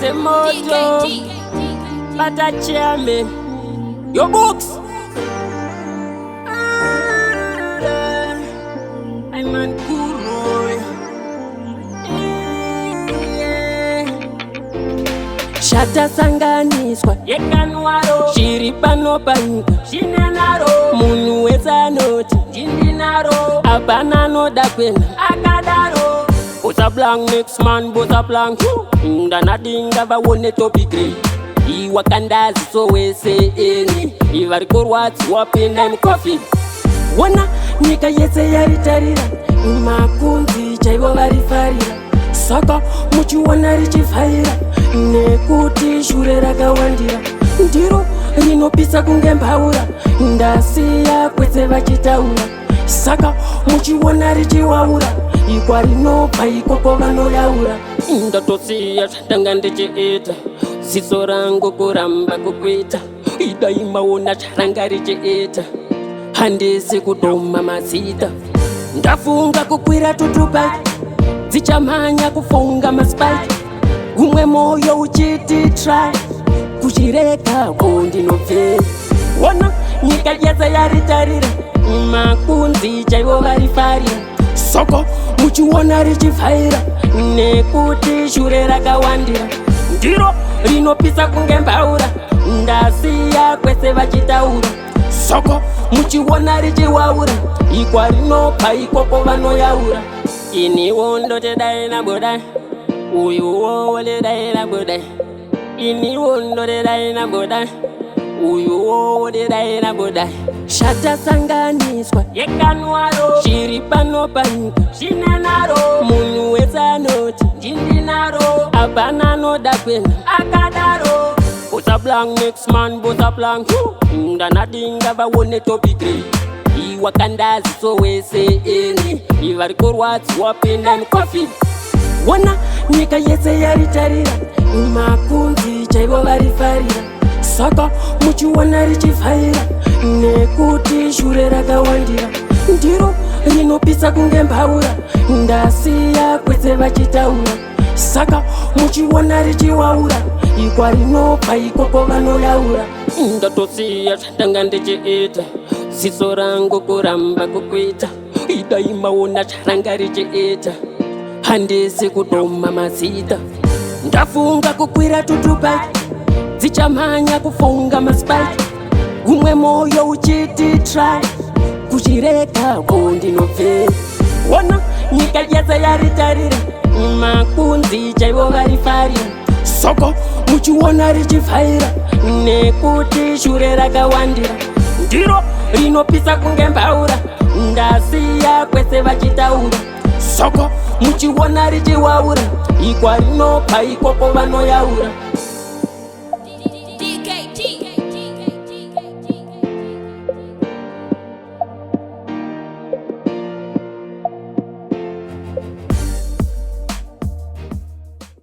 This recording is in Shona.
the motto, but a chairman. Your books. I'm on Kuroy. Shata sanganiswa yekanwaro shiri pano panyika shinenaro munhu wese anoti ndindinaro apana anoda kwena akadaro bosa blank next man bosa blank ndanadinga vaone topic grey iwakandaziso wese eni ivari kurwadziwa pinda mukofi wona nyika yese yaritarira makunzi chaivo varifarira saka muchiona richivhaira nekuti shure rakawandira ndiro rinopisa kunge mbaura ndasiya kwese vachitaura saka muchiona richiwaura ikwa rinobva ikoko vanoyaura ndatosiya zvandanga ndichiita ziso rangu kuramba kukwita idai maona zvaranga richiita handisi kudoma mazita ndafunga kukwira tutubaki dzichamhanya kufunga masipaki umwe moyo uchiti try kuchireka kundinobvera wona nyika yese yaritarira makunzi chaivo varifarira soko muchiona richivhaira nekuti shure rakawandira ndiro rinopisa kunge mbaura ndasiya kwese vachitaura soko muchiona richiwaura ikwa rinobva ikoko vanoyaura iniwo ndotedai nabodai uyuwo ledai nabodai iniwo ndotedai nabodai uyuwo ledai nabodai shata sanganiswa yekanwaro shiri pano panyika shinenaro munhu wese anoti ndindinaro apana anoda kwena akadaro bosa blank next man bosa blank ndanadinga vaone topic grey iwakandaziso wese eni ivari kurwadziwa pinda mukofi wona nyika yese yaritarira makunzi chaivo varifarira saka muchiona richivhaira nekuti shure rakawandira ndiro rinopisa kunge mbaura ndasiya kwese vachitaura saka muchiona richiwaura ikwa rinobva ikoko vanoyaura ndatosiya zvandanga ndichiita ziso rangu kuramba kukwita idai maona zvaranga richiita handisi kudoma mazita ndafunga kukwira tutubaki dzichamhanya kufunga masipaki umwe moyo uchiti try kuchireka kundinobvera wona nyika yese yaritarira makunzi chaivo varifarira soko muchiona richivhaira nekuti shure rakawandira ndiro rinopisa kunge mbaura ndasiya kwese vachitaura soko muchiona richiwaura ikwa rinobva ikoko vanoyaura